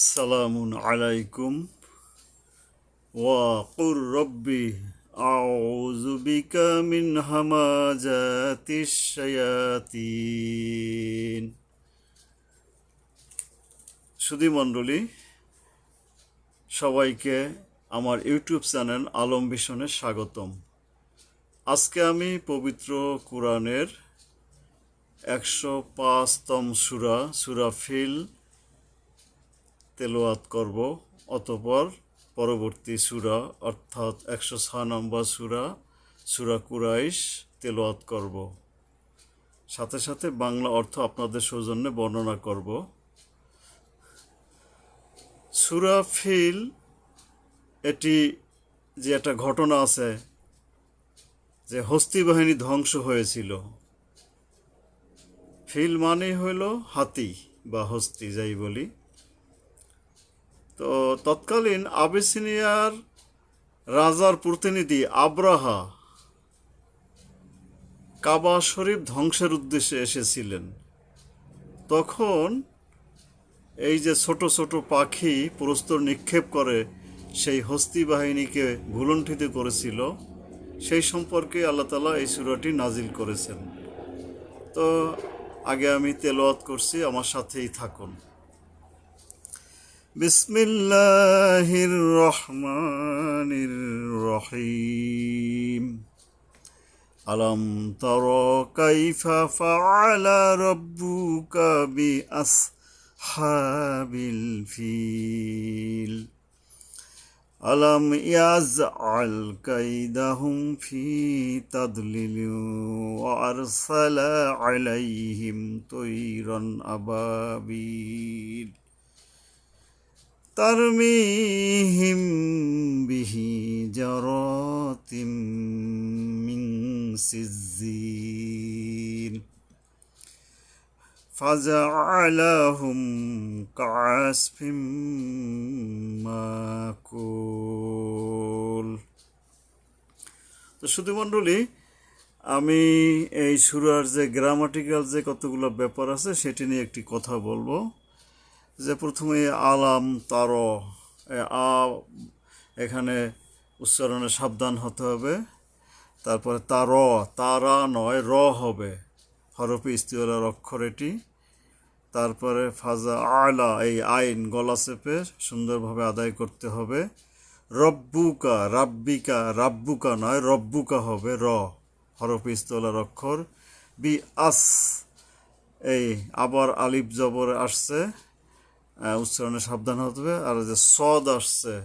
সালামুন আলাইকুম ওয়া কুর রব্বি আউযু বিকা মিন হামাজাতিশ শায়াতিন। সুধী মণ্ডলী, সবাইকে আমার ইউটিউব চ্যানেল আলম ভিশনে স্বাগতম। আজকে আমি পবিত্র কোরআনের 105তম সূরা ফিল তেলাওয়াত করব। অতঃপর পরবর্তী সূরা অর্থাৎ 106 নম্বর সূরা কুরাইশ তেলাওয়াত করব। সাথে সাথে বাংলা অর্থ আপনাদের সৌজন্যে বর্ণনা করব। সূরা ফিল, এটি যে একটা ঘটনা আছে যে হস্তি বাহিনী ধ্বংস হয়েছিল। ফিল মানে হইল হাতি বা হস্তি, যাই বলি। তো তৎকালীন আবিসিনিয়ার রাজার প্রতিনিধি আব্রাহা কাবা শরীফ ধ্বংসের উদ্দেশ্যে এসেছিলেন। তখন এই যে ছোট ছোট পাখি প্রস্তর নিক্ষেপ করে সেই হস্তি বাহিনীকে ভুলুণ্ঠিত করেছিল, সেই সম্পর্কে আল্লাহ তাআলা এই সূরাটি নাজিল করেছেন। তো আগে আমি তেলাওয়াত করছি, আমার সাথেই থাকুন। বিসমিল্লাহির রহমানির রহিম। আলম তারা কাইফা ফাআলা রাব্বুকা বিআসহাবিল ফিল আলম ইয়াজআল কাইদাহুম ফি তাদলিল ওয়া আরসালা আলাইহিম তায়রান আবাবিল তারমিহিম বিহিজারাতিম মিন সিজ্জিল ফাজআলাহুম কাআসফিম মাকুল। তো শুধু মণ্ডলী, আমি এই সূরার যে গ্রামাটিক্যাল যে কতগুলো ব্যাপার আছে সেটি নিয়ে একটি কথা বলবো। যে প্রথমে আলাম তার, এখানে উচ্চারণে সাবধান হতে হবে। তারপরে তারা নয়, র হবে, হরফে ইস্তিওয়ালার অক্ষর এটি। তারপরে ফাজা আলা, এই আইন গলা চেপে সুন্দরভাবে আদায় করতে হবে। রব্বুকা, রাব্বুকা নয়, রব্বুকা হবে, হরফে ইস্তিওয়ালার অক্ষর। বি আস, এই আবার আলিফ জবর আসছে, উচ্চারণে সাবধান হতে হবে। আর যে সদ আসছে,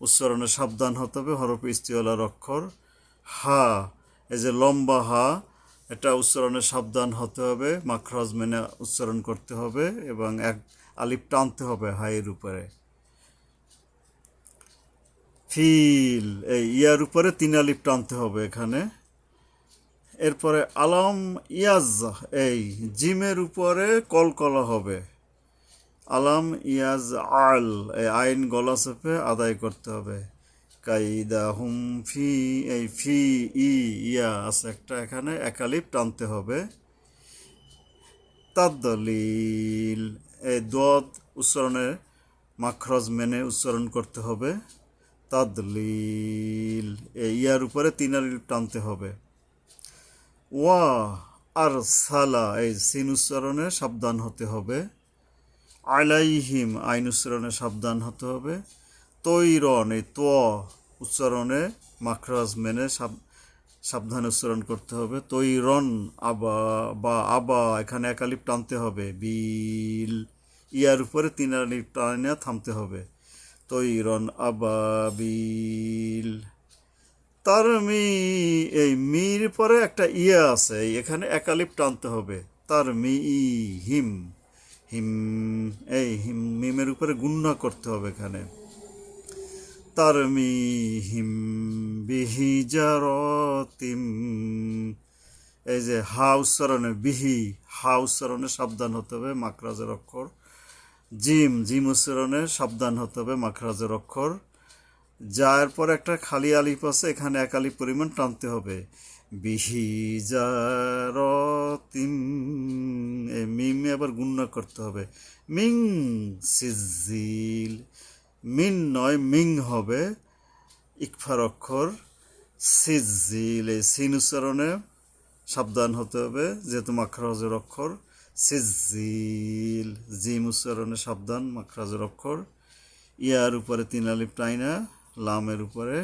উচ্চারণে সাবধান হতে হবে, হরফে ইস্তিওয়ালার অক্ষর। হা, এই যে লম্বা হা, এটা উচ্চারণে সাবধান হতে হবে, মাখরাজ মেনে উচ্চারণ করতে হবে এবং এক আলিফ টানতে হবে হায়ের উপরে। ফিল, এই ইয়ার উপরে 3 আলিফ টানতে হবে এখানে। এরপরে আলম ইয়াজ, এই জিমের উপরে কলকলা হবে। আলাম ইয়াজ আল, এই আইন গলা চেপে আদায় করতে হবে। কাইদাহুম ফি, এই ফি ইয়া আছে একটা, এখানে একালিপ টানতে হবে। তাদলিল, এই দদ উচ্চারণে মাখরাজ মেনে উচ্চারণ করতে হবে। তাদলিল, এই ইয়ার উপরে 3 আলিফ টানতে হবে। ওয়া আর সালা, এই সিন উচ্চারণে সাবধান হতে হবে। আলাইহিম, আইন উচ্চারণে সাবধান হতে হবে। তৈরন, এই ত উচ্চারণে মাখরাজ মেনে সাবধানে উচ্চারণ করতে হবে। তৈরন আবা, বা আবা, এখানে এক আলিফ টানতে হবে। বিল, ইয়ার উপরে 3 আলিফ টানে থামতে হবে। তৈরন আবাবিল। তারমি, এই মির পরে একটা ইয়া আছে, এখানে এক আলিফ টানতে হবে। তারমি হিম, হিম, এই হিম মিমের উপরে গুণনা করতে হবে এখানে। তারমিহিম বিহিজারাতিম, এই যে হা উচ্চারণে হা উচ্চারণে সাবধান হতে হবে, মাখরাজের অক্ষর। জিম উচ্চারণে সাবধান হতে হবে, মাখরাজের অক্ষর। যার পর একটা খালি আলিফ আছে, এখানে এক আলিফ পরিমাণ টানতে হবে। বিহিজারাতিম, এই টাইনে আবার গুণনা করতে হবে। মিং সিজিল, মিন নয় মিং হবে, ইকফার অক্ষর, সিজিল, এই সিন উচ্চারণে সাবধান হতে হবে যেহেতু মাখরাজের অক্ষর। সিজিল, জিম উচ্চারণে সাবধান, মাখরাজের অক্ষর। ইয়ার উপরে 3 আলিফ টাইনা, লামের উপরে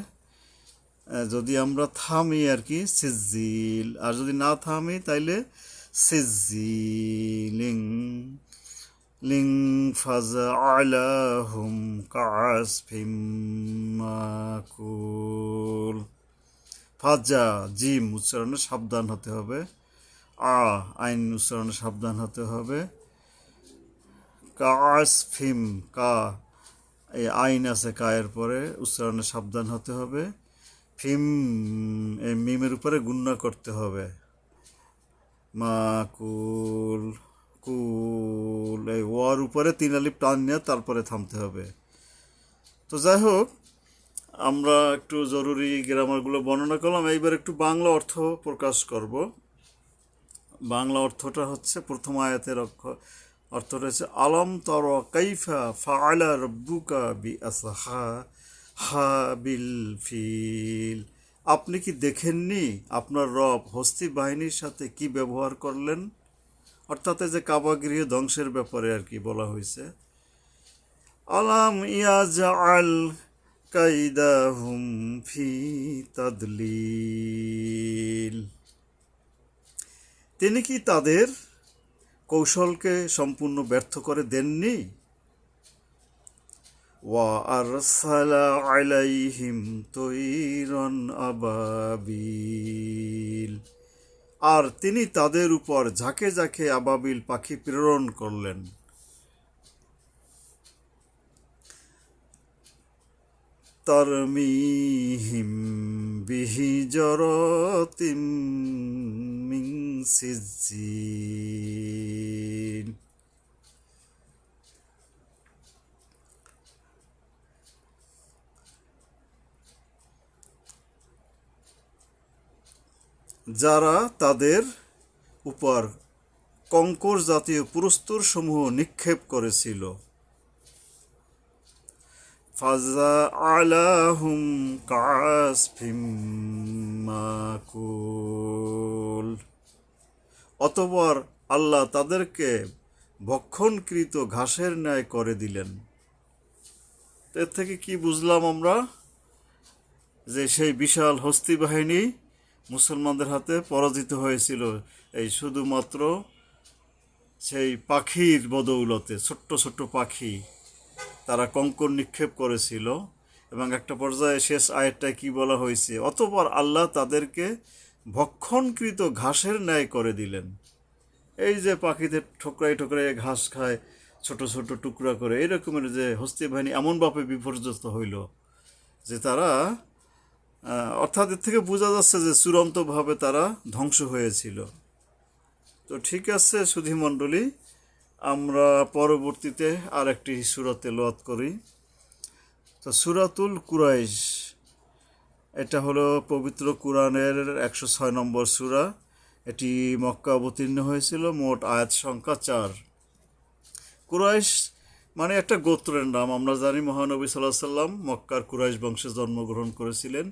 যদি আমরা থামি আর কি সিজিল, আর যদি না থামি তাইলে সিজিলিং, লিং ফাজা আলাহুম কাসফিম মাকুল। ফাজা, জিম উচ্চারণে সাবধান হতে হবে। আইন উচ্চারণে সাবধান হতে হবে। কাসফিম, এই আইন আছে কায়ের পরে, উচ্চারণে সাবধান হতে হবে। ফিম, এই মিমের উপরে গুণনা করতে হবে। মাকুল, কুল, এই ওয়ার উপরে 3 আলিফ টান নিয়ে তারপরে থামতে হবে। তো যাই হোক, আমরা একটু জরুরি গ্রামারগুলো বর্ণনা করলাম, এইবার একটু বাংলা অর্থ প্রকাশ করব। বাংলা অর্থটা হচ্ছে, প্রথম আয়াতের অর্থটা হচ্ছে আলম তর কাইফা ফাআলা রাব্বুকা বিআসহাবিল ফিল। আপনি কি দেখেননি আপনার রব হস্তি বাহিনীর সাথে কি ব্যবহার করলেন? অর্থাৎ যে কাবা গৃহ ধ্বংসের ব্যাপারে আর কি বলা হয়েছে। আলাম ইয়াজআল কাইদাহুম ফি তাদলিল, তিনি কি তাদের কৌশলকে সম্পূর্ণ ব্যর্থ করে দেননি? ওয়া আরসালা আলাইহিম তৈরন আবাবিল, আর তিনি তাদের উপর ঝাঁকে ঝাঁকে আবাবিল পাখি প্রেরণ করলেন। তারমিহিম বিহিজারাতিম মিন সিজিল, যারা তাদের উপর কঙ্কর জাতীয় প্রস্তর সমূহ নিক্ষেপ করেছিল। ফাজা আলাহুম কাসফিম মাকুল, অতঃপর আল্লাহ তাদেরকে ভক্ষণকৃত ঘাসের ন্যায় করে দিলেন। এর থেকে কি বুঝলাম আমরা? যে সেই বিশাল হস্তি বাহিনী মুসলমানদের হাতে পরাজিত হয়েছিল এই শুধুমাত্র সেই পাখির বদৌলতে। ছোট্ট ছোট্ট পাখি তারা কঙ্কর নিক্ষেপ করেছিল, এবং একটা পর্যায়ে শেষ আয়াতটায় কি বলা হয়েছে? অতঃপর আল্লাহ তাদেরকে ভক্ষণকৃত ঘাসের ন্যায় করে দিলেন। এই যে পাখিদের ঠোকরাই ঠোকরাই ঘাস খায় ছোট ছোট টুকরা করে, এরকমের যে হস্তি বাহিনী এমনভাবে বিপর্যস্ত হইল যে তারা, অর্থাৎ এর থেকে বোঝা যাচ্ছে যে চূড়ান্তভাবে তারা ধ্বংস হয়েছিল। তো ঠিক আছে সুধী মণ্ডলী, আমরা পরবর্তীতে আর একটি সূরা তেলাওয়াত করি। তো সূরাতুল কুরাইশ, এটা হলো পবিত্র কুরআনের 106 নম্বর সূরা। এটি মক্কা অবতীর্ণ হয়েছিল। মোট আয়াত সংখ্যা 4। কুরাইশ মানে একটা গোত্রের নাম। আমরা জানি মহানবী সাল্লাল্লাহু আলাইহি সাল্লাম মক্কার কুরাইশ বংশে জন্মগ্রহণ করেছিলেন।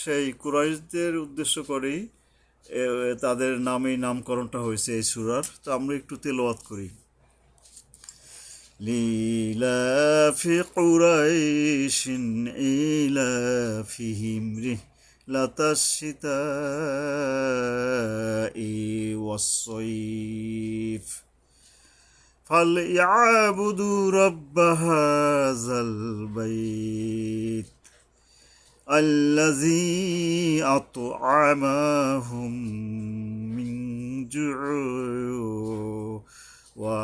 সেই কুরাইশদের উদ্দেশ্য করেই তাদের নামেই নামকরণটা হয়েছে এই সূরার। তো আমরা একটু তেলাওয়াত করি। লিলাফি কুরাইশিন ইলাফিহিম রিহলাতাশ শিতাই ওয়াস-সাইফ ফালইয়াবুদু রাব্ব হাযাল বাইত আল্লাযী আত'আমাহুম মিন জু'ইন ওয়া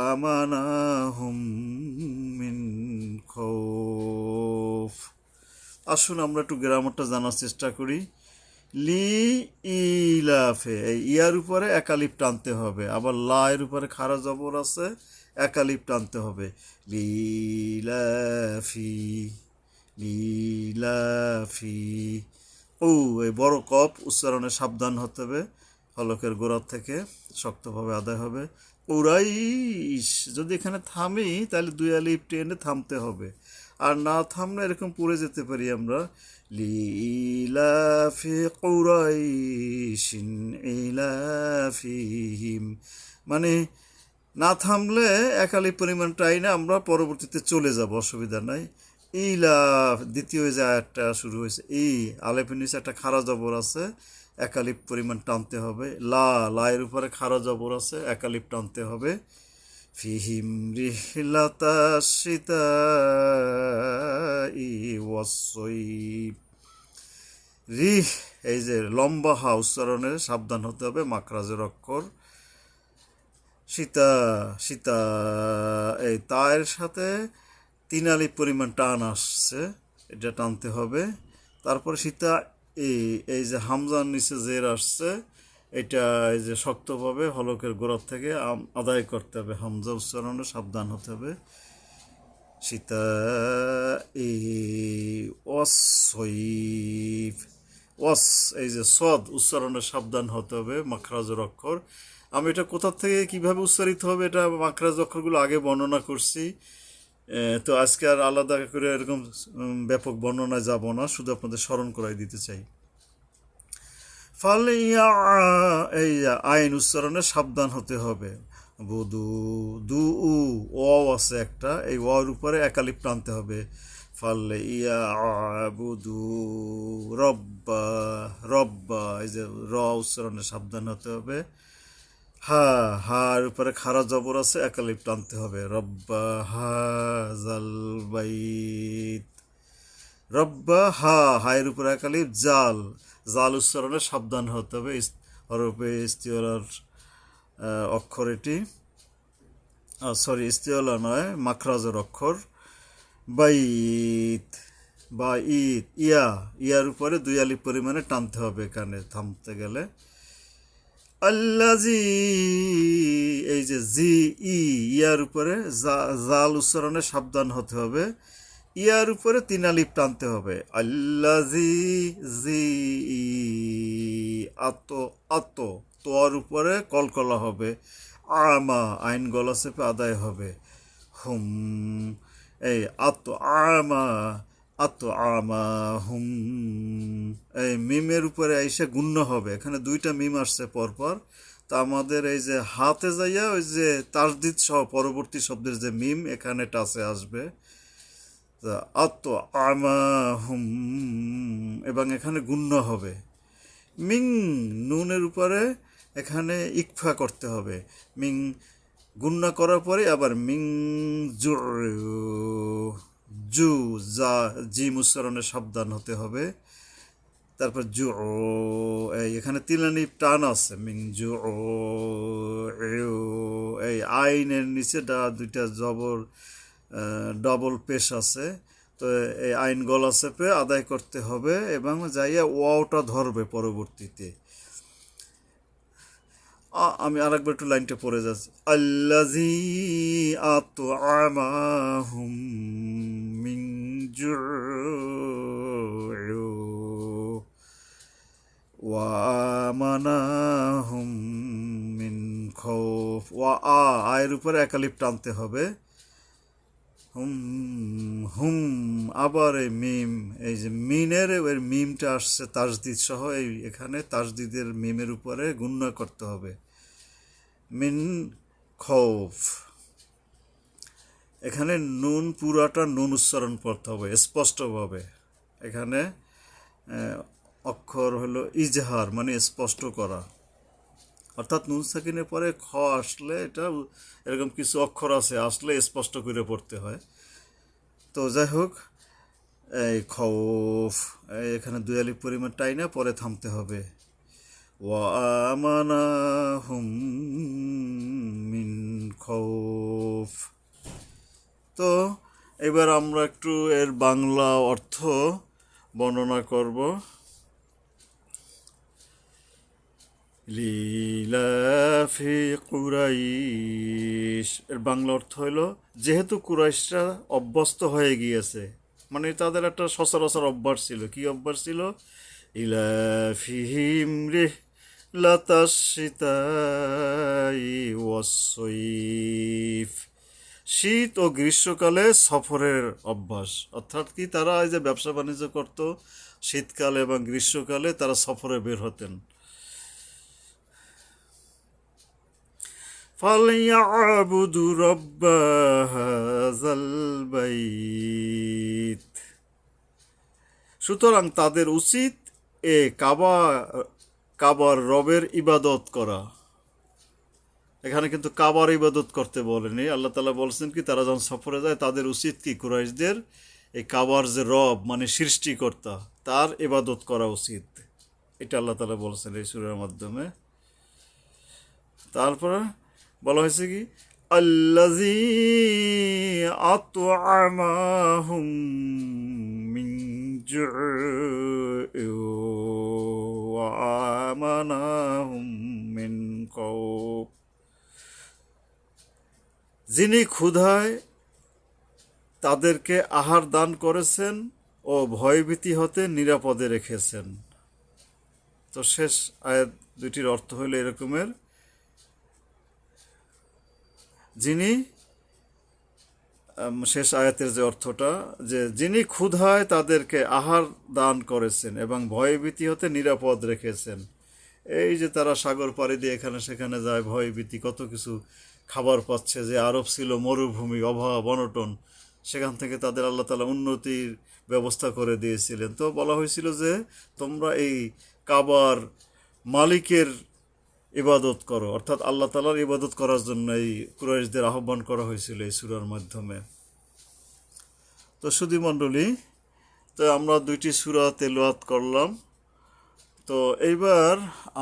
আমানাহুম মিন খাউফ। আসুন আমরা একটু গ্রামারটা জানার চেষ্টা করি। লি ইলাফে, এই ইয়ার উপরে এক আলিফ টানতে হবে, আবার লা এর উপরে খাড়া জবর আছে, এক আলিফ টানতে হবে। লিলাফি, লিলাফি। ও এই বড় কফ উচ্চারণে সাবধান হতে হবে, হলকের গোড়া থেকে শক্তভাবে আদায় হবে। কুরাইশ, যদি এখানে থামি তাহলে দুই আলিফ টেনে থামতে হবে, আর না থামলে এরকম পড়ে যেতে পারি আমরা, লিইলাফি কুরাইশিন ইলাফিহিম, মানে না থামলে এক আলিফ পরিমাণ টাইনে আমরা পরবর্তীতে চলে যাব, অসুবিধা নাই। ইলাফ, দ্বিতীয় যে আয়াতটা শুরু হয়েছে, আলিফের নিচে একটা খাড়া জবর আছে, এক আলিফ পরিমাণ টানতে হবে। লায়ের উপরে খাড়া জবর আছে, এক আলিফ টানতে হবে। ফিহিম রিহলাতা শিতাই ওয়াস-সাইফ। রিহ, এই যে লম্বা হা উচ্চারণে সাবধান হতে হবে, মাখরাজের অক্ষর। সীতা, সীতা, এই তায়ের সাথে 3 আলিফ পরিমাণ টান আসছে, এটা টানতে হবে। তারপরে সীতা, এই যে হামজার নিচে জের আসছে, এটা এই যে শক্তভাবে হলকের গোড়ার থেকে আদায় করতে হবে, হামজা উচ্চারণে সাবধান হতে হবে। সীতা ওয়াস-সাইফ, ওয়াস, এই যে সদ উচ্চারণে সাবধান হতে হবে, মাখরাজের অক্ষর। আমি এটা কোথা থেকে কিভাবে উচ্চারিত হবে এটা মাখরাজ অক্ষরগুলো আগে বর্ণনা করছি, তো আজকে আর আলাদা করে এরকম ব্যাপক বর্ণনায় যাব না, শুধু আপনাদের স্মরণ করাই দিতে চাই। ফালিয়া, এই আইন উচ্চারণে সাবধান হতে হবে। বুদু, দু উ, ও আছে একটা, এই ওর উপরে এক আলিফ টানতে হবে। ফালিয়া বুদু রব্বা, রব্বা, এই যে র উচ্চারণে সাবধান হতে হবে। হার উপরে খাড়া জবর আছে, এক আলিফ টানতে হবে। রব্বা হাযাল বাইত, রব্বা হায়ের উপরে এক আলিফ। জাল উচ্চারণে সাবধান হতে হবে, হরফে ইস্তিওলার অক্ষর এটি, সরি ইস্তিওলা নয়, মাখরাজের অক্ষর। বাইত বা ইয়ার উপরে 2 আলিফ পরিমাণে টানতে হবে এখানে থামতে গেলে। আল্লাজি, এই যে ইয়ার উপরে জাল উচ্চারণে সাবধান হতে হবে, ইয়ার উপরে 3 আলিফ টানতে হবে। আল্লাজি, তোয়ার উপরে কলকলা হবে। আমা, আইন গলা চেপে আদায় হবে। হুম, এই আমা হুম, এই মিমের উপরে এসে গুণ্য হবে, এখানে 2টা মিম আসছে পরপর, তা আমাদের এই যে হাতে যাইয়া ওই যে তাসদিদ সহ পরবর্তী শব্দের যে মিম এখানে টাচে আসবে, হুম, এবং এখানে গুণ্য হবে। মিং, নুনের উপরে এখানে ইকফা করতে হবে, মিং গুণ্য করার পরে আবার মিং জু, জিম উচ্চারণে সাবধান হতে হবে। তারপর এখানে 3 আলিফ টান আছে, মিং জু, এই আইনের নিচে 2টা জবর ডবল পেশ আছে, তো এই আইন গলা চেপে আদায় করতে হবে এবং যাইয়া ওয়াওটা ধরবে পরবর্তীতে। আমি আরেকবার একটু লাইনটা পড়ে যাচ্ছি। আল্লাযী আত'আমাহুম মিন জু'উ ওয়া আমানাহুম মিন খাউফ। আয়ের উপরে এক আলিফ টানতে হবে। আবার এই মিম, এই যে মিনের এর মিমটা আসছে তাসদিদ সহ, এখানে তাসদিদের মিমের উপরে গুণ্য করতে হবে। মিন খৌফ, এখানে নুন পুরাটা নুন উচ্চারণ করতে হবে স্পষ্টভাবে। এখানে অক্ষর হলো ইজহার, মানে স্পষ্ট করা, অর্থাৎ নুন সাকিনের পরে খ আসলে এটা এরকম কিছু অক্ষর আছে, আসলে স্পষ্ট করে পড়তে হয়। তো যাই হোক, এই খৌফ, এখানে 2 আলিফ পরিমাণ টাইনা পরে থামতে হবে। ওয়া আমানাহুম মিন খৌফ। তো এবার আমরা একটু এর বাংলা অর্থ বর্ণনা করব। লিলাফি কুরাইশ, এর বাংলা অর্থ হলো, যেহেতু কুরাইশরা অভ্যস্ত হয়ে গিয়েছে, মানে তাদের একটা সচরাচর অভ্যাস ছিল। কি অভ্যাস ছিল? ইলাফিহিম লাতাশিতাই ওয়াসসয়ফ, শীত ও গ্রীষ্মকালে সফরের অভ্যাস। অর্থাৎ কি, তারা এই যে ব্যবসা বাণিজ্য করত, শীতকালে এবং গ্রীষ্মকালে তারা সফরে বের হতেন। ফালইয়াবুদু রাব্বা হাযাল বাইত, সুতরাং তাদের উচিত এ কাবার রবের ইবাদত করা। এখানে কিন্তু কাবার ইবাদত করতে বলেনি, আল্লাহ তাআলা বলছেন কি, তারা যখন সফরে যায় তাদের উচিত কি, কুরাইশদের এই কাবার যে রব মানে সৃষ্টিকর্তা তার ইবাদত করা উচিত, এটা আল্লাহ তাআলা বলছেন এই সূরার মাধ্যমে। তারপরে বলা হয়েছে কি, আল্লাযী আত'আমাহুম মিন জু'ইন ওয়া আমানাহুম মিন খাউফ, যিনি ক্ষুধায় তাদেরকে আহার দান করেছেন ও ভয়ভীতি হতে নিরাপদে রেখেছেন। তো শেষ আয়াত দুইটির অর্থ হইল এরকমের, যিনি শেষ আয়াতের যে অর্থটা, যে যিনি ক্ষুধায় তাদেরকে আহার দান করেছেন এবং ভয়ভীতি হতে নিরাপদ রেখেছেন। এই যে তারা সাগর পাড়ি দিয়ে এখানে সেখানে যায়, ভয়ভীতি কত কিছু খাবার পাচ্ছে, যে আরব ছিল মরুভূমি, অভাব অনটন, সেখান থেকে তাদের আল্লাহ তাআলা উন্নতির ব্যবস্থা করে দিয়েছিলেন। তো বলা হয়েছিল যে তোমরা এই কাবার মালিকের ইবাদত করো, অর্থাৎ আল্লাহ তাআলার ইবাদত করার জন্য এই কুরাইশদের আহ্বান করা হয়েছিল এই সূরার মাধ্যমে। তো সুধী মণ্ডলী, তো আমরা দুইটি সূরা তেলাওয়াত করলাম। তো এইবার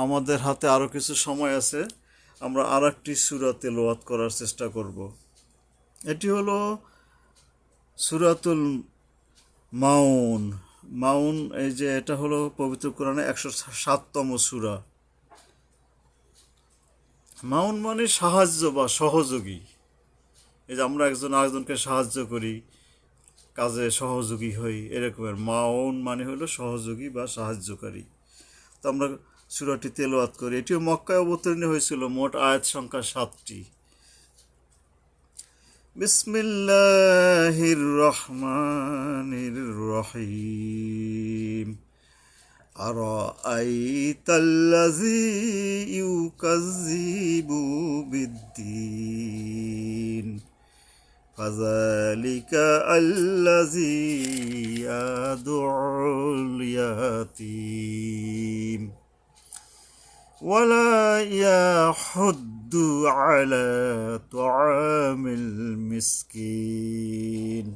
আমাদের হাতে আরও কিছু সময় আছে, আমরা আর একটি সূরা তেলাওয়াত করার চেষ্টা করব। এটি হলো সূরাতুল মাউন। মাউন, এই যে এটা হলো পবিত্র কোরআনে 107তম সূরা। মাউন মানে সাহায্য বা সহযোগী। এই যে আমরা একজন আরেকজনকে সাহায্য করি, কাজে সহযোগী হই, এরকমের মাউন মানে হলো সহযোগী বা সাহায্যকারী। তো আমরা সূরাটি তেলাওয়াত করি। এটিও মক্কায় অবতীর্ণ হয়েছিল, মোট আয়াত সংখ্যা 7টি। বিসমিল্লাহির রহমানির রহিম। আরাআইতাল্লাযী ইউকাযযিবু বিদ্দীন ফাযালিকা আল্লাযী ইয়াদউল ইয়াতীম ওয়ালা ইয়াহুদ্দু আলা তুআমিল মিসকিন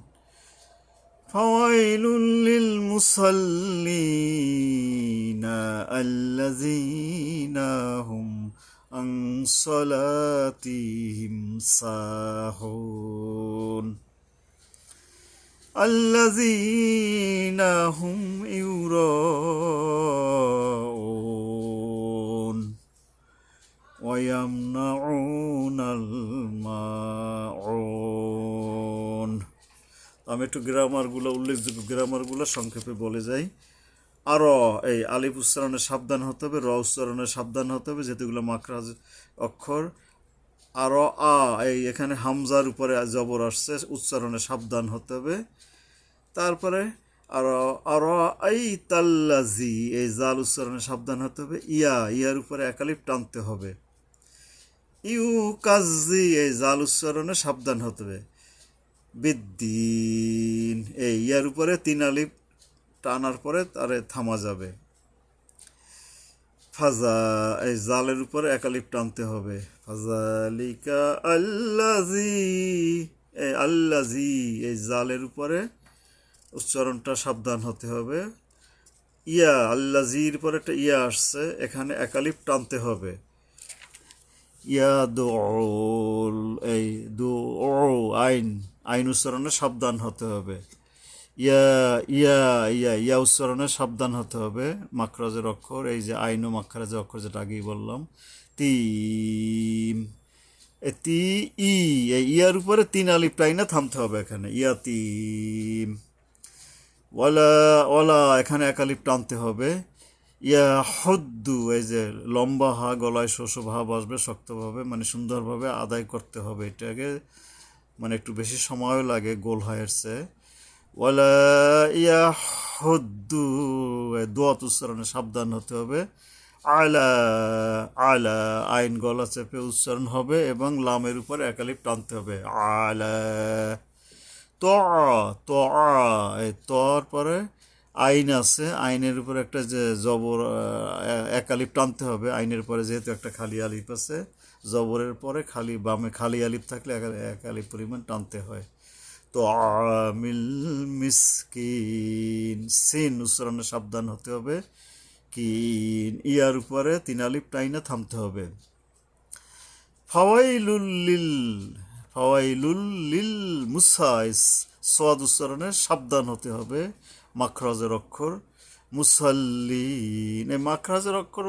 ফাওয়াইলুল লিল মুসাল্লিনা আল্লাযীনা হুম আন সালাতিহিম সাহুন আল্লাযীনা হুম ইউরাউন ওয়া ইয়ামনাউনাল মাউন। আমি একটু গ্রামারগুলো, উল্লেখযোগ্য গ্রামারগুলো সংক্ষেপে বলে যাই। আর এই আলিফ উচ্চারণে সাবধান হতে হবে, র উচ্চারণে সাবধান হতে হবে, যেহেতুগুলো মাখরাজ অক্ষর। আর এই এখানে হামজার উপরে জবর আসছে, উচ্চারণে সাবধান হতে হবে। তারপরে আর এই তাল্লাজি, এই জাল উচ্চারণে সাবধান হতে হবে। ইয়ার উপরে একালিফ টানতে হবে। ইউ কাজি, এই জাল উচ্চারণে সাবধান হতে হবে। বিদ্দিন, এই ইয়ার উপরে 3 আলিফ টানার পরে তারে থামা যাবে। ফাজা, এই জালের উপরে একালিফ টানতে হবে। ফাজালিকা আল্লাজি, এই আল্লাজি, এই জালের উপরে উচ্চারণটা সাবধান হতে হবে। ইয়া, আল্লাজির পরে একটা ইয়া আসছে, এখানে একালিফ টানতে হবে। ইয়া দুল, এই আইন উচ্চারণে সাবধান হতে হবে। ইয়া ইয়া ইয়া ইয়া উচ্চারণে সাবধান হতে হবে। মাখরাজের অক্ষর, এই যে আইন ও মাখরাজের অক্ষর, যেটা আগেই বললাম। তিম, ই, এই ইয়ার উপরে 3 আলিফ টাইনা থামতে হবে এখানে। ইয়াতিম। ওয়ালা, এখানে এক আলিফ টানতে হবে। ইয়াহুদ্দু, এই যে লম্বা হা, গলায় শোষ ভাব আসবে শক্তভাবে, মানে সুন্দরভাবে আদায় করতে হবে এটাকে, মানে একটু বেশি সময়ও লাগে গোল হায়ের চেয়ে। ওয়ালা ইয়াহুদ্দু, দোয়াত উচ্চারণে সাবধান হতে হবে। আলা, আলা, আইন গলা চেপে উচ্চারণ হবে এবং লামের উপর একালিপ টানতে হবে। আলা, ত, ত, এই তর পরে আইন আছে, আইনের উপর একটা যে জবর একালিপ টানতে হবে। আইনের পরে যেহেতু একটা খালি আলিফ আছে, জবরের পরে খালি বামে খালি আলিফ থাকলে একালিপ পরিমাণ টানতে হয়। তো আমিল মিসকিন, সিন উচ্চারণে সাবধান হতে হবে। কিন, ইয়ার উপরে তিন আলিফ টাইনা থামতে হবে। ফাওয়াইলুল লিল, ফাওয়াইলুল লিল মুসাইস, সোয়াদ উচ্চারণে সাবধান হতে হবে। মাখরাজের অক্ষর মুসাল্লিন, এই মাখরাজের অক্ষর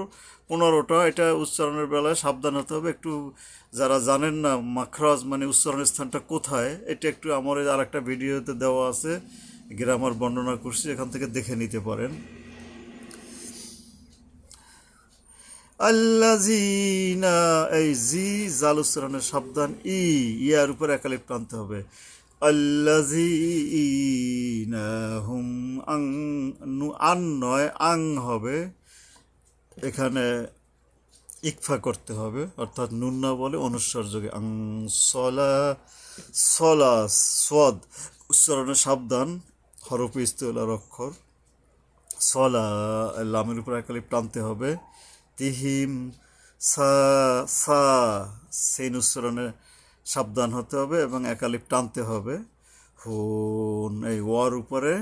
15টা, এটা উচ্চারণের বেলায় সাবধান হতে হবে একটু। যারা জানেন না মাখরাজ মানে উচ্চারণের স্থানটা কোথায়, এটা একটু আমার আর একটা ভিডিওতে দেওয়া আছে, গ্রামার বর্ণনা করছি, এখান থেকে দেখে নিতে পারেন। আল্লাযিনা, এই জি জাল উচ্চারণের সাবধান। ইয়ার উপর একালিপ টানতে হবে। আল্লাযিনা হুম, আং, আন নয় আং হবে, এখানে ইকফা করতে হবে, অর্থাৎ নুন না বলে অনুস্বার যোগে আং, সলা, সলা, সদ উচ্চারণে সাবধান, হরফে ইস্তেলার অক্ষর। সলা, লামের উপর একালিপ টানতে হবে। তিহিম, সা, সা, সেইন উচ্চারণে সাবধান হতে হবে এবং একালিপ টানতে হবে। হুন, এই ওয়ার উপরে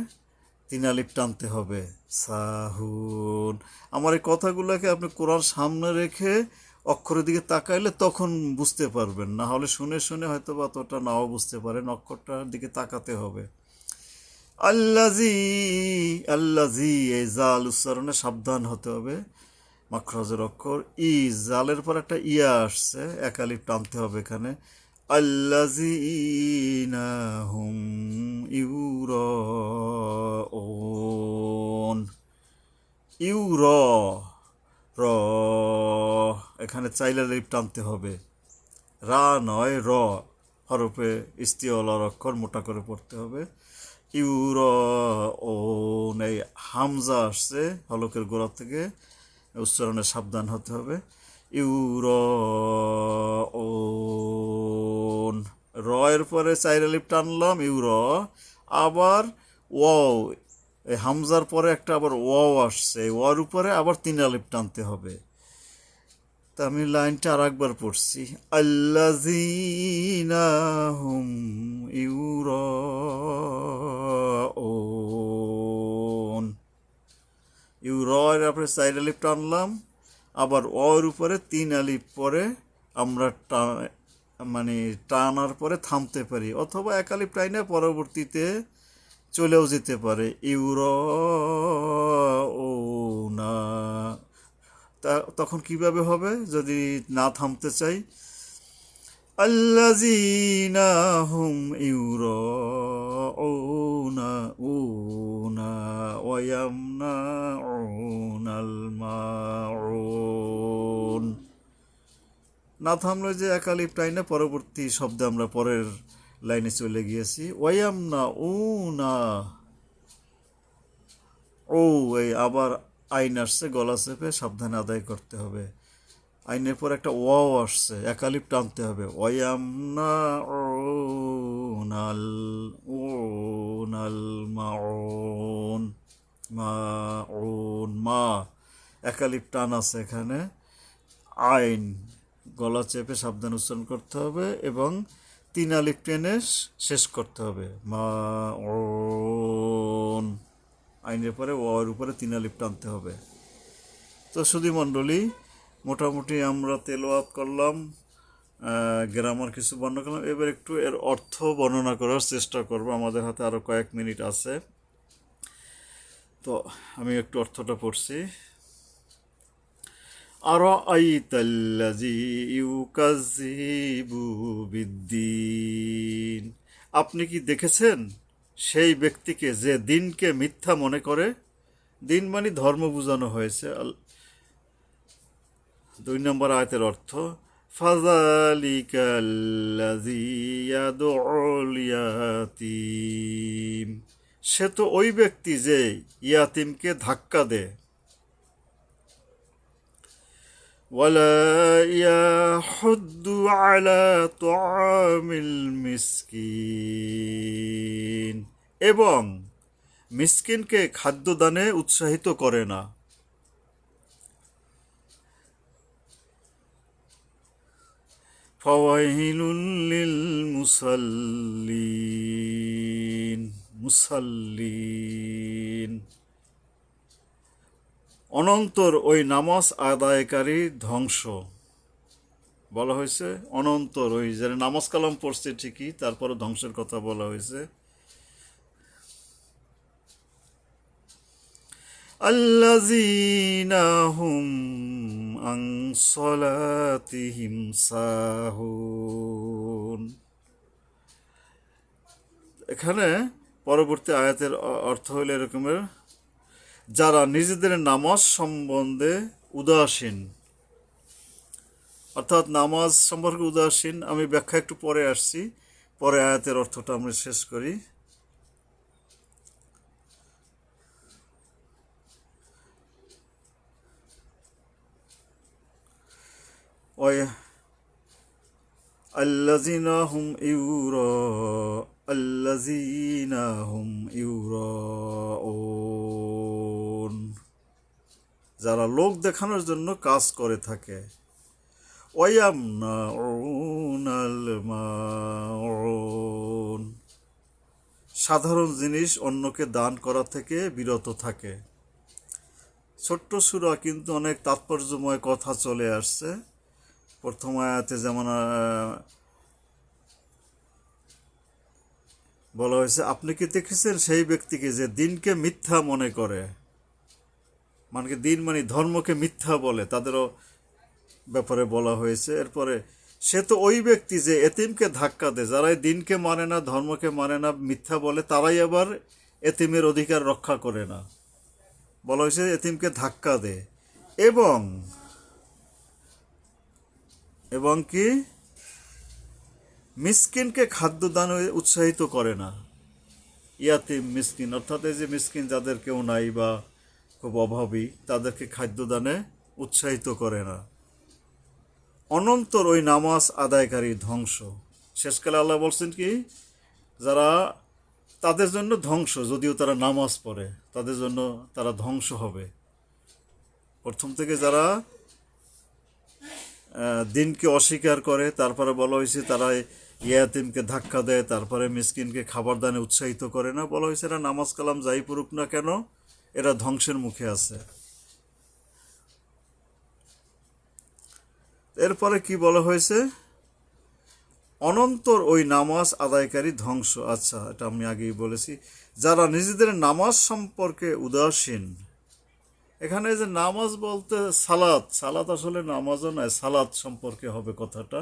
তিন আলিফ টানতে হবে। সাহুন, আমার এই কথাগুলোকে আপনি কোরআন সামনে রেখে অক্ষরের দিকে তাকাইলে তখন বুঝতে পারবেন, না হলে শুনে শুনে হয়তো বা অতটা নাও বুঝতে পারেন, অক্ষরটার দিকে তাকাতে হবে। আল্লাজি, আল্লাজি, এই জাল উচ্চারণে সাবধান হতে হবে। মাখরাজের অক্ষর ই, জালের পর একটা ইয়া আসছে, একালিপ টানতে হবে এখানে। আল্লাযীনা হুম ইউরাউন, ইউর, র, এখানে চাইলে লিপ টানতে হবে, রা নয় র, হরফে ইস্তিওয়ালার অক্ষর মোটা করে পড়তে হবে। ইউর, ও, এই হামজা আসছে হলকের গোড়া থেকে, উচ্চারণে সাবধান হতে হবে। ইউর, ও, র এর পরে চাইর আলিফ টানলাম, ইউর, আবার ওয়াও, এই হামজার পরে একটা আবার ওয়াও আসছে, ওয়ার উপরে আবার তিন আলিফ টানতে হবে। তা আমি লাইনটা আর একবার পড়ছি। আল্লাযীনা হুম ইউরাউন, ইউর আপরে চার আলিফ টানলাম, আবার অর উপরে তিন আলিফ পরে আমরা মানে টানার পরে থামতে পারি, অথবা এক আলিফ টাইনে পরবর্তীতে চলেও যেতে পারে। ইউরাউনা, তা তখন কিভাবে হবে যদি না থামতে চাই? আল্লাযীনা হুম ইউরাউনা উনা ওয়া ইয়ামনাউনাল মাউন, না থামলে যে একালিপ টাইনে পরবর্তী শব্দে আমরা পরের লাইনে চলে গিয়েছি। ওয়ায়ামনাউনা, ও, এই আবার আইন আসছে, গলা চেপে সাবধানে আদায় করতে হবে। আইনের পর একটা ওয়াও আসছে, একালিপ টানতে হবে। ওয়ায়ামনাউনাল, উনাল মাউন, মাউন, মা, একালিপ টান আছে এখানে। আইন গলা চেপে সাবধান উচ্চারণ করতে হবে এবং তিন আলিফ টেনে শেষ করতে হবে। মাউন, আইনের পরে ওয়ার উপরে তিন আলিফ টানতে হবে। তো সুধী মণ্ডলী, মোটামুটি আমরা তেলাওয়াত করলাম, গ্রামার কিছু বর্ণনা করলাম, এবার একটু এর অর্থ বর্ণনা করার চেষ্টা করব, আমাদের হাতে আরও কয়েক মিনিট আছে। তো আমি একটু অর্থটা পড়ছি। আরাআইতাল্লাযী ইউকাযযিবু বিদ্দীন, আপনি কি দেখেছেন সেই ব্যক্তিকে যে দিনকে মিথ্যা মনে করে? দিন মানে ধর্ম বোঝানো হয়েছে। 2 নম্বর আয়াতের অর্থ ফাযালিকাল্লাযী ইয়াদউল ইয়াতীম, সে তো ওই ব্যক্তি যে ইয়াতিমকে ধাক্কা দেয়। ওয়ালা ইয়াহুদ্দু আলা তুআমিল মিসকিন, এবং মিসকিনকে খাদ্যদানে উৎসাহিত করে না। ফাওয়াইলুল লিল মুসাল্লিন, অনন্তর ওই নামাজ আদায়কারী ধ্বংস। বলা হয়েছে অনন্তর, ওই যারা নামাজ কালাম পড়ছে ঠিকই, তারপরে ধ্বংসের কথা বলা হয়েছে। আল্লাযীনা হুম আন সালাতিহিম সাহুন। এখানে পরবর্তী আয়াতের অর্থ হলো এরকমের, যারা নিজেদের নামাজ সম্বন্ধে উদাসীন, অর্থাৎ নামাজ সম্পর্কে উদাসীন। আমি ব্যাখ্যা একটু পরে আসছি, পরে আয়াতের অর্থটা আমরা শেষ করি। ওই আল্লাযীনা হুম ইউরাউন, যারা লোক দেখানোর জন্য কাজ করে থাকে। ওয়ায়ামনাউনাল মাউন, সাধারণ জিনিস অন্যকে দান করা থেকে বিরত থাকে। ছোট্ট সূরা কিন্তু অনেক তাৎপর্যময় কথা চলে আসছে। প্রথম আয়াতে যেমন বলা হয়েছে, আপনি কি দেখেছেন সেই ব্যক্তিকে যে দিনকে মিথ্যা মনে করে, মানে দিন মানে ধর্মকে মিথ্যা বলে, তাদেরও ব্যাপারে বলা হয়েছে। এরপরে সে তো ওই ব্যক্তি যে এতিমকে ধাক্কা দেয়, যারাই দিনকে মানে না, ধর্মকে মানে না, মিথ্যা বলে, তারাই আবার এতিমের অধিকার রক্ষা করে না। বলা হয়েছে এতিমকে ধাক্কা দেয় এবং এবং কি মিসকিনকে খাদ্যদানে উৎসাহিত করে না। ইয়াতিম মিসকিন অর্থাৎ এই যে মিসকিন, যাদের কেউ নাই বা খুব অভাবী, তাদেরকে খাদ্যদানে উৎসাহিত করে না। অনন্তর ওই নামাজ আদায়কারী ধ্বংস। শেষকালে আল্লাহ বলছেন কি, যারা তাদের জন্য ধ্বংস, যদিও তারা নামাজ পড়ে, তাদের জন্য তারা ধ্বংস হবে। প্রথম থেকে যারা দিনকে অস্বীকার করে, তারপরে বলা হয়েছে তারা ইয়াতিমকে ধাক্কা দেয়, তারপরে মিসকিনকে খাবার দানে উৎসাহিত করে না। বলা হয়েছে এরা নামাজ কালাম যাই পড়ুক না কেন, এরা ধ্বংসের মুখে আছে। এরপরে কি বলা হয়েছে, অনন্তর ওই নামাজ আদায়কারী ধ্বংস। আচ্ছা, এটা আমি আগেই বলেছি। যারা নিজেদের নামাজ সম্পর্কে উদাসীন, এখানে যে নামাজ বলতে সালাত আসলে নামাজও নয়, সালাত সম্পর্কে হবে কথাটা।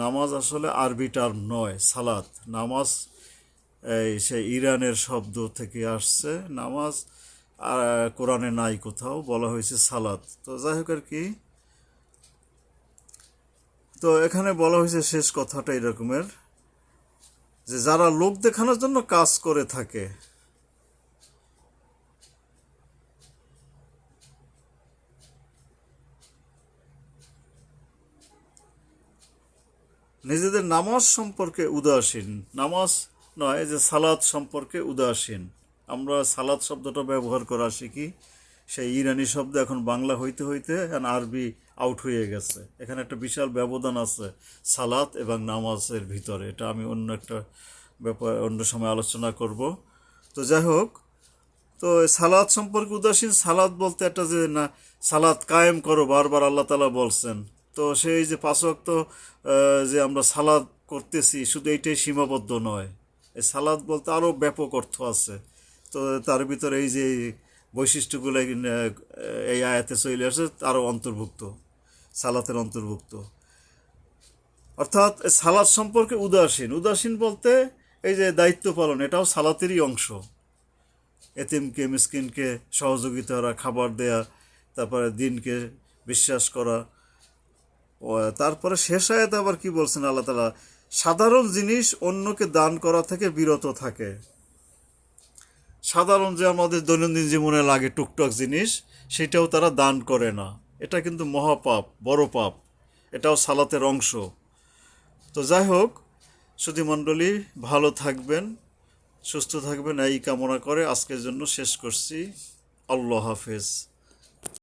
নামাজ আসলে আরবি টার্ম নয়, সালাত। নামাজ সেই ইরানের শব্দ থেকে আসছে। নামাজ কোরআনে নাই, কোথাও বলা হয়েছে সালাত। তো যাই হোক আর কি, তো এখানে বলা হয়েছে শেষ কথাটা এরকমের, যে যারা লোক দেখানোর জন্য কাজ করে থাকে, নিজেদের নামাজ সম্পর্কে উদাসীন, নামাজ নয়, যে সালাত সম্পর্কে উদাসীন। আমরা সালাত শব্দটা ব্যবহার করা শিখি, সেই ইরানি শব্দ এখন বাংলা হইতে হইতে আরবি আউট হয়ে গেছে। এখানে একটা বিশাল ব্যবধান আছে সালাত এবং নামাজের ভিতরে। এটা আমি অন্য একটা ব্যাপার অন্য সময় আলোচনা করব। তো যাই হোক, তো সালাত সম্পর্কে উদাসীন, সালাত বলতে একটা যে না, সালাত কায়েম করো, বারবার আল্লাহ তাআলা বলছেন। তো সেই যে 5 ওয়াক্ত যে আমরা সালাত করতেছি, শুধু এইটাই সীমাবদ্ধ নয়। এই সালাত বলতে আরও ব্যাপক অর্থ আছে। তো তার ভিতরে এই যে বৈশিষ্ট্যগুলো এই আয়াতে চলে আসে, তারও অন্তর্ভুক্ত, সালাতের অন্তর্ভুক্ত। অর্থাৎ সালাত সম্পর্কে উদাসীন বলতে এই যে দায়িত্ব পালন, এটাও সালাতেরই অংশ। এতিমকে মিসকিনকে সহযোগিতা করা, খাবার দেয়া, তারপরে দিনকে বিশ্বাস করা। তারপরে শেষ আয়াতে আবার কি বলছেন আল্লাহ তাআলা, সাধারণ জিনিস অন্যকে দান করা থেকে বিরত থাকে। সাধারণ যে আমাদের দৈনন্দিন জীবনে লাগে টুকটাক জিনিস, সেটাও তারা দান করে না। এটা কিন্তু মহাপাপ, বড় পাপ, এটাও সালাতের অংশ। তো যাই হোক, সুধী মণ্ডলী, ভালো থাকবেন, সুস্থ থাকবেন, এই কামনা করে আজকের জন্য শেষ করছি। আল্লাহ হাফেজ।